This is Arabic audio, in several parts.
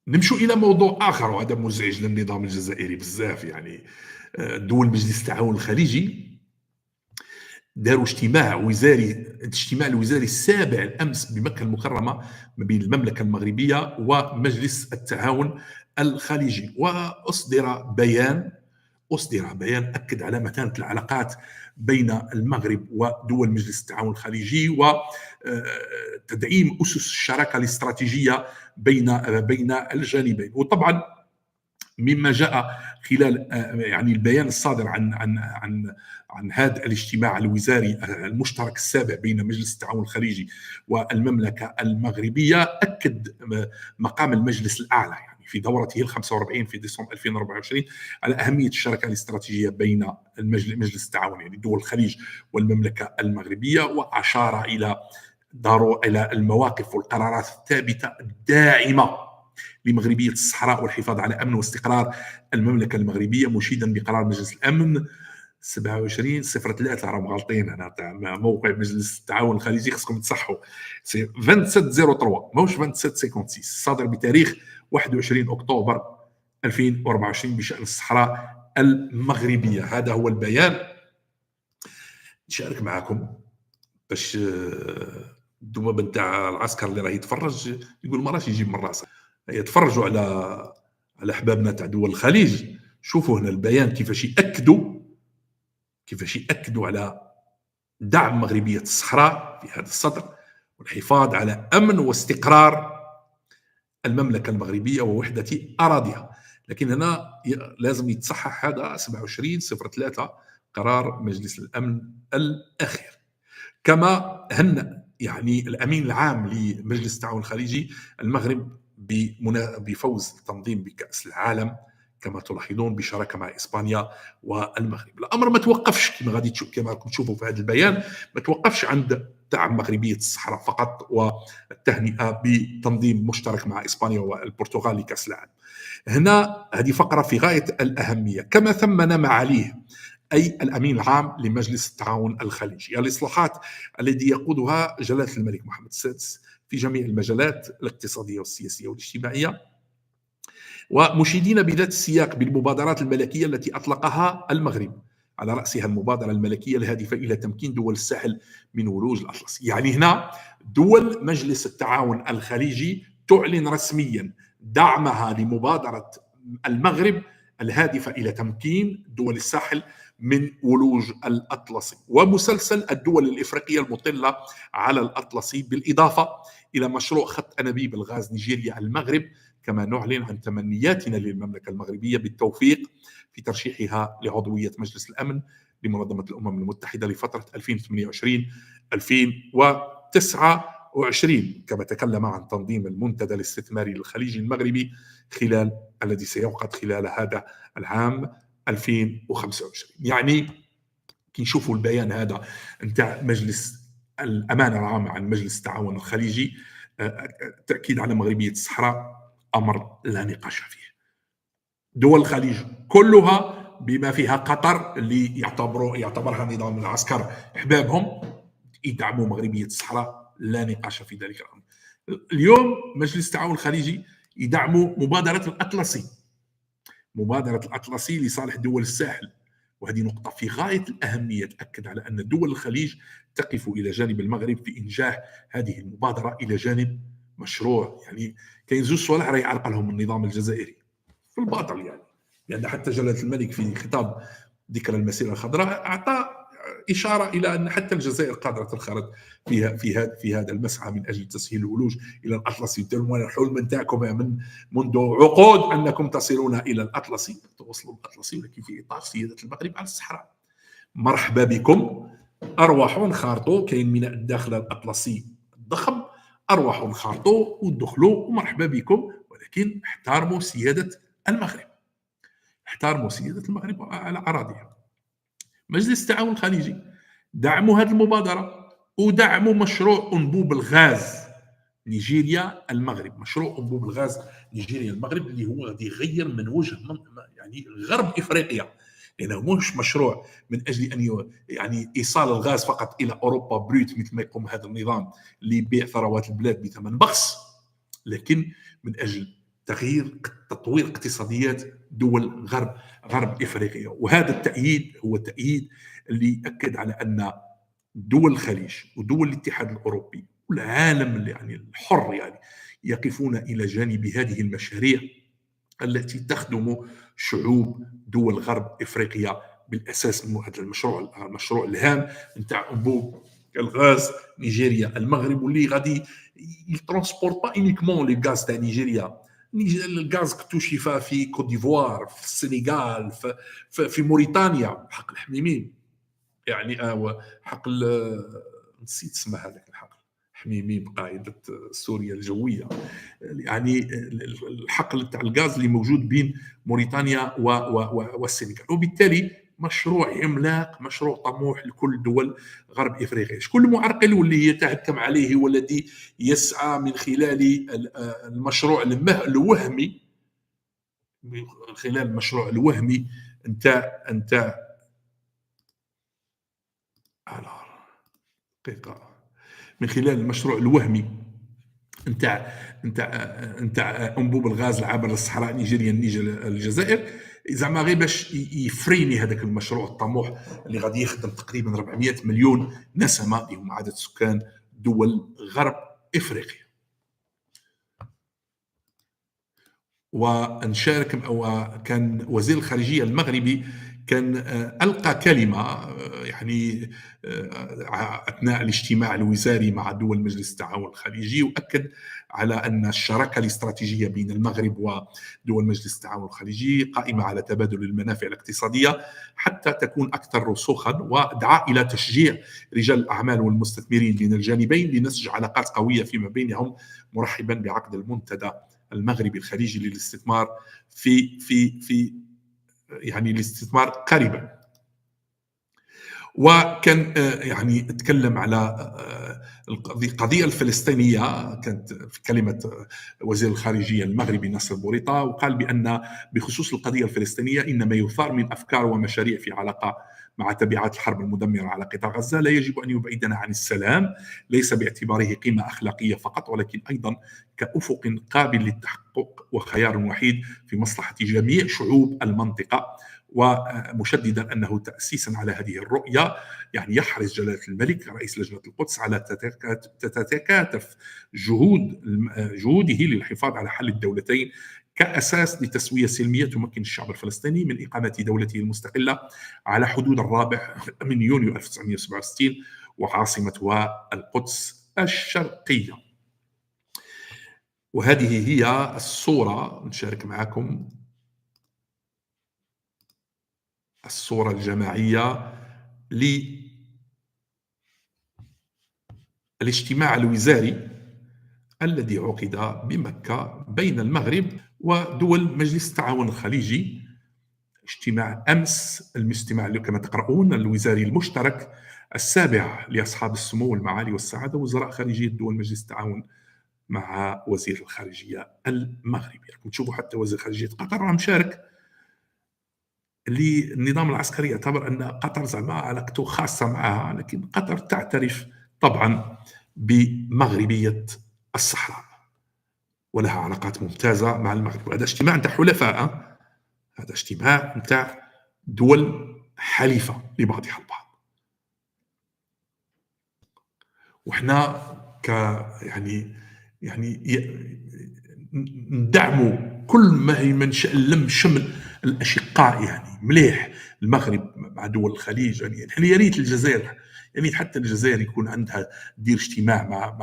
نمشوا إلى موضوع آخر وهذا مزعج للنظام الجزائري بزاف. يعني دول مجلس التعاون الخليجي داروا الاجتماع الوزاري السابع الأمس بمكة المكرمة ما بين المملكة المغربية ومجلس التعاون الخليجي، أصدر بيان أكد على متانة العلاقات بين المغرب ودول مجلس التعاون الخليجي وتدعيم أسس الشراكة الاستراتيجية بين الجانبين. وطبعا مما جاء خلال يعني البيان الصادر عن هذا الاجتماع الوزاري المشترك السابع بين مجلس التعاون الخليجي والمملكة المغربية، أكد مقام المجلس الأعلى يعني في دورته ال 45 في ديسمبر 2024 على أهمية الشراكة الاستراتيجية بين مجلس التعاون يعني دول الخليج والمملكة المغربية، وأشار إلى المواقف والقرارات الثابتة الداعمة لمغربية الصحراء والحفاظ على أمن واستقرار المملكة المغربية، مشيدا بقرار مجلس الأمن 2703. راهم غالطين هنا تاع موقع مجلس التعاون الخليجي، خصكم تصحوا 2703 ماهوش 2756، صادر بتاريخ 21 أكتوبر 2024 بشأن الصحراء المغربية. هذا هو البيان نشارك معكم باش الدومه نتاع العسكر اللي راه يتفرج يقول ما راهش يجيب من راسه. يتفرجوا على احبابنا تاع دول الخليج. شوفوا هنا البيان كيفاش ياكدوا على دعم مغربيه الصحراء في هذا السطر والحفاظ على امن واستقرار المملكه المغربيه ووحده اراضيها. لكن هنا لازم يتصحح هذا 2703 قرار مجلس الامن الاخير. كما هنأ يعني الامين العام لمجلس التعاون الخليجي المغرب بفوز التنظيم بكأس العالم كما تلاحظون بشراكه مع اسبانيا والمغرب. الامر ما توقفش كما راكم تشوفوا في هذا البيان، ما توقفش عند دعم مغربيه الصحراء فقط والتهنئه بتنظيم مشترك مع اسبانيا والبرتغال لكأس العالم. هنا هذه فقره في غايه الاهميه. كما ثمن معاليه أي الأمين العام لمجلس التعاون الخليجي الإصلاحات التي يقودها جلالة الملك محمد السادس في جميع المجالات الاقتصادية والسياسية والاجتماعية، ومشيدين بذات السياق بالمبادرات الملكية التي أطلقها المغرب، على رأسها المبادرة الملكية الهادفة إلى تمكين دول الساحل من ولوج الأطلسي. يعني هنا دول مجلس التعاون الخليجي تعلن رسميا دعمها لمبادرة المغرب الهادفة إلى تمكين دول الساحل من ولوج الأطلسي ومسلسل الدول الإفريقية المطلة على الأطلسي، بالإضافة إلى مشروع خط أنابيب الغاز نيجيريا المغرب. كما نعلن عن تمنياتنا للمملكة المغربية بالتوفيق في ترشيحها لعضوية مجلس الأمن لمنظمة الأمم المتحدة لفترة 2028-2029، كما تكلم عن تنظيم المنتدى الاستثماري للخليج المغربي الذي سيعقد خلال هذا العام 2025. يعني كي نشوفوا البيان هذا نتاع مجلس الأمانة العامة عن مجلس التعاون الخليجي، تأكيد على مغربية الصحراء أمر لا نقاش فيه. دول الخليج كلها بما فيها قطر اللي يعتبرها نظام العسكر احبابهم يدعموا مغربيه الصحراء، لا نقاش في ذلك الامر. اليوم مجلس التعاون الخليجي يدعموا مبادره الاطلسي لصالح دول الساحل، وهذه نقطه في غايه الاهميه. تاكد على ان دول الخليج تقف الى جانب المغرب في انجاح هذه المبادره الى جانب مشروع. يعني كاين زوج صوالح راه يعرق لهم النظام الجزائري في الباطل، يعني حتى جلالة الملك في خطاب ذكرى المسيرة الخضراء أعطى إشارة إلى أن حتى الجزائر قادرة تنخرط في هذا المسعى من أجل تسهيل الولوج إلى الأطلسي. الحلم نتاعكم منذ عقود أنكم تصلون إلى الأطلسي، توصلوا الأطلسي ولكن في إطار سيادة المغرب على الصحراء. مرحبا بكم، أرواحوا نخرطوا، كاين ميناء داخل الأطلسي الضخم، أرواحوا نخرطوا ودخلوا ومرحبا بكم، ولكن احترموا سيادة المغرب، احترموا سيادة المغرب على أراضيها. مجلس التعاون الخليجي دعموا هذه المبادرة ودعموا مشروع أنبوب الغاز نيجيريا المغرب. مشروع أنبوب الغاز نيجيريا المغرب اللي هو غادي يغير من وجه يعني غرب إفريقيا، لأنه مش مشروع من أجل أن يعني إيصال الغاز فقط إلى أوروبا بروت مثل ما يقوم هذا النظام اللي يبيع ثروات البلاد بثمن بخس، لكن من أجل تغيير تطوير اقتصاديات دول غرب افريقيا. وهذا التأييد هو التأييد اللي أكد على أن دول الخليج ودول الاتحاد الأوروبي والعالم يعني الحر يعني يقفون إلى جانب هذه المشاريع التي تخدم شعوب دول غرب افريقيا بالاساس. هذا المشروع الهام نتاع انبوب الغاز نيجيريا المغرب، واللي غادي يترونسبورت با اونيكمون لي غاز تاع نيجيريا، الغاز اكتشف في كوت ديفوار، في السنغال، في موريتانيا، حق الحميمين يعني حق نسيت اسمه هذاك الحقل حميمين بقاعده سوريا الجويه، يعني الحقل تاع الغاز اللي موجود بين موريتانيا والسنغال. وبالتالي مشروع عملاق، مشروع طموح لكل دول غرب افريقيا. شكون المعرقل واللي يتهكم عليه والذي يسعى من خلال المشروع الوهمي، من خلال المشروع الوهمي انت على دقيقه، من خلال المشروع الوهمي نتاع انبوب الغاز العابر للصحراء نيجيريا النيجر الجزائر، زعما غير باش يفريني هذاك المشروع الطموح اللي غادي يخدم تقريبا 400 مليون نسمه اللي هم عدد سكان دول غرب افريقيا. ونشارك، وكان وزير الخارجيه المغربي كان القى كلمه يعني اثناء الاجتماع الوزاري مع دول مجلس التعاون الخليجي، واكد على ان الشراكه الاستراتيجيه بين المغرب ودول مجلس التعاون الخليجي قائمه على تبادل المنافع الاقتصاديه حتى تكون اكثر رسوخا، ودعا الى تشجيع رجال الاعمال والمستثمرين بين الجانبين لنسج علاقات قويه فيما بينهم، مرحبا بعقد المنتدى المغربي الخليجي للاستثمار في يعني الاستثمار قريبا. وكان يعني تكلم على القضية الفلسطينية، كانت في كلمة وزير الخارجية المغربي ناصر بوريطة، وقال بأن بخصوص القضية الفلسطينية إن ما يثار من أفكار ومشاريع في علاقة مع تبعات الحرب المدمرة على قطاع غزة لا يجب أن يبعدنا عن السلام، ليس باعتباره قيمة أخلاقية فقط، ولكن أيضا كأفق قابل للتحقق وخيار وحيد في مصلحة جميع شعوب المنطقة. ومشددا أنه تأسيسا على هذه الرؤية يعني يحرص جلالة الملك رئيس لجنة القدس على تتكاتف جهوده للحفاظ على حل الدولتين كأساس لتسوية سلمية تمكن الشعب الفلسطيني من إقامة دولته المستقلة على حدود 4 من يونيو 1967 وعاصمتها القدس الشرقية. وهذه هي الصورة، نشارك معكم الصورة الجماعية للاجتماع الوزاري الذي عقد بمكة بين المغرب ودول مجلس التعاون الخليجي. اجتماع أمس، الاجتماع كما تقرؤون الوزاري المشترك السابع لأصحاب السمو والمعالي والسعادة وزراء خارجية دول مجلس التعاون مع وزير الخارجية المغربي. يعني تشوفوا حتى وزير خارجية قطر راه مشارك، اللي النظام العسكري يعتبر أن قطر زعما علاقته خاصة معها، لكن قطر تعترف طبعا بمغربية الصحراء ولها علاقات ممتازة مع المغرب. وهذا اجتماع نتاع حلفاء، هذا اجتماع نتاع دول حليفة لبعضها البعض. وحنا يعني ندعموا كل ما هي منشأ لم شمل الاشقاء، يعني مليح المغرب مع دول الخليج. يعني احنا يا ريت الجزائر، يعني حتى الجزائر يكون عندها دير اجتماع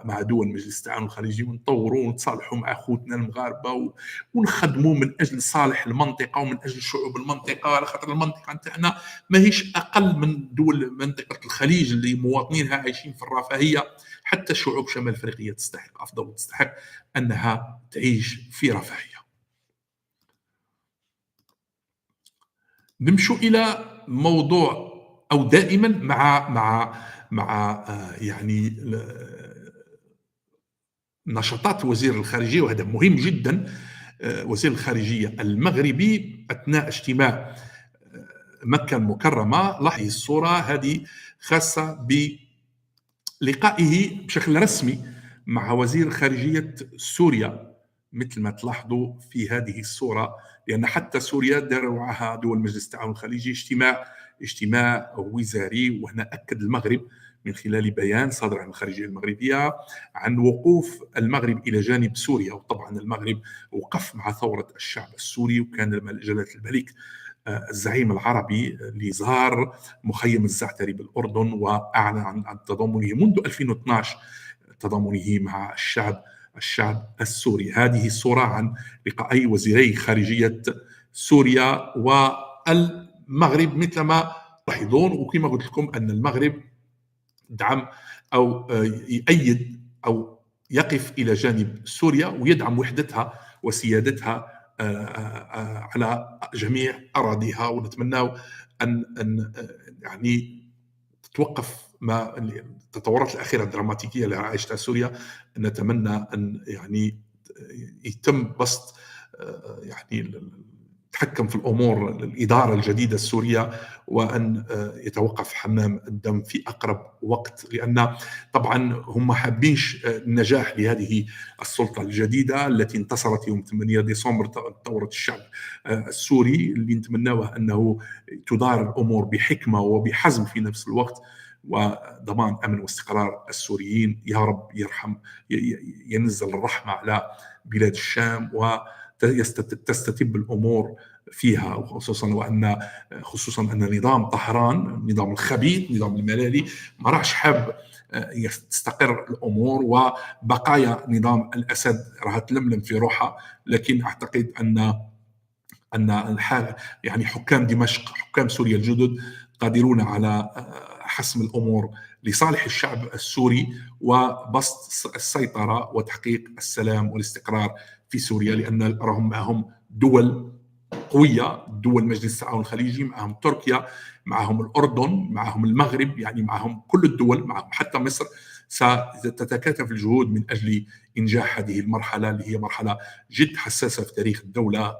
مع دول مجلس التعاون الخليجي، ونطوروا ونتصالحوا مع اخوتنا المغاربه ونخدموا من اجل صالح المنطقه ومن اجل شعوب المنطقه، على خاطر المنطقه نتاعنا ماهيش اقل من دول منطقه الخليج اللي مواطنينها عايشين في الرفاهيه. حتى شعوب شمال افريقيا تستحق افضل وتستحق انها تعيش في رفاهيه. نمشوا الى موضوع، او دائما مع يعني نشاطات وزير الخارجيه، وهذا مهم جدا. وزير الخارجيه المغربي اثناء اجتماع مكه المكرمه، لاحظ الصوره هذه خاصه بلقائه بشكل رسمي مع وزير خارجيه سوريا مثل ما تلاحظوا في هذه الصورة، لأن حتى سوريا دار معها دول مجلس التعاون الخليجي اجتماع وزاري، وهنا أكد المغرب من خلال بيان صادر عن الخارجية المغربية عن وقوف المغرب إلى جانب سوريا. وطبعا المغرب وقف مع ثورة الشعب السوري، وكان جلالة الملك الزعيم العربي اللي زار مخيم الزعتري بالأردن وأعلن عن تضامنه منذ 2012 تضامنه مع الشعب السوري. هذه الصورة عن لقاءي وزيري خارجية سوريا والمغرب مثل ما تلاحظون. وكما قلت لكم أن المغرب دعم أو يؤيد أو يقف إلى جانب سوريا ويدعم وحدتها وسيادتها على جميع أراضيها. ونتمنى أن يعني تتوقف ما التطورات الأخيرة الدراماتيكية اللي عاشتها سوريا. نتمنى أن يعني يتم بسط يعني تحكم في الأمور الإدارة الجديدة السورية، وأن يتوقف حمام الدم في أقرب وقت، لأن طبعا هم حابينش النجاح لهذه السلطة الجديدة التي انتصرت يوم 8 ديسمبر ثورة الشعب السوري، اللي نتمناه أنه تدار الأمور بحكمة وبحزم في نفس الوقت، وضمان أمن واستقرار السوريين. يا رب يرحم ينزل الرحمة على بلاد الشام وتستتب الأمور فيها، خصوصا أن نظام طهران، النظام الخبيث، نظام الملالي، ما راحش حاب تستقر الأمور، وبقايا نظام الأسد راح تلملم في روحها. لكن أعتقد أن الحال يعني حكام دمشق، حكام سوريا الجدد قادرون على حسم الأمور لصالح الشعب السوري وبسط السيطرة وتحقيق السلام والاستقرار في سوريا، لأن راهم معهم دول قوية، دول مجلس التعاون الخليجي، معهم تركيا، معهم الأردن، معهم المغرب، يعني معهم كل الدول، معهم حتى مصر ستتكاتف الجهود من أجل إنجاح هذه المرحلة اللي هي مرحلة جد حساسة في تاريخ الدولة.